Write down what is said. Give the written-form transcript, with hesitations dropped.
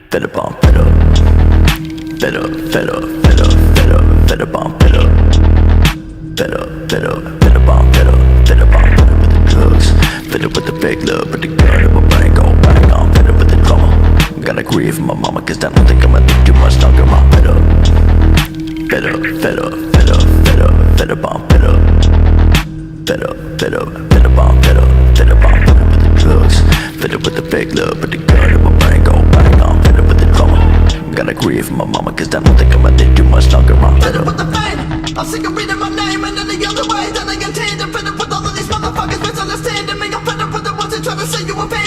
Fed up on fed up. Fed up, fed up, fed up, fed up, fed up on fed up. Fed up, fed up, fed up on fed up. Fed up on fed up with the drugs. Fed up with the fake love, but the gun in my brain go bang on. Fed up with the drama. Gotta grieve for my mama, cause I don't think I'ma live too much longer. I'm fed up. Fed up, fed up, fed up, fed up, fed up on fed up. Fed up, fed up, fed up on fed up. Fed up on fed up with the drugs. Fed up with the fake love, but the gun in my brain go bang on. Fed up with the drama. Gotta grieve for my mama, cause I don't think I'ma live too much longer. I'm fed up with the pain. I'm sick of reading my name and any other way that I get tainted. Fed up with all of these motherfuckers misunderstanding me. I'm fed up with the ones that try to say you a pain.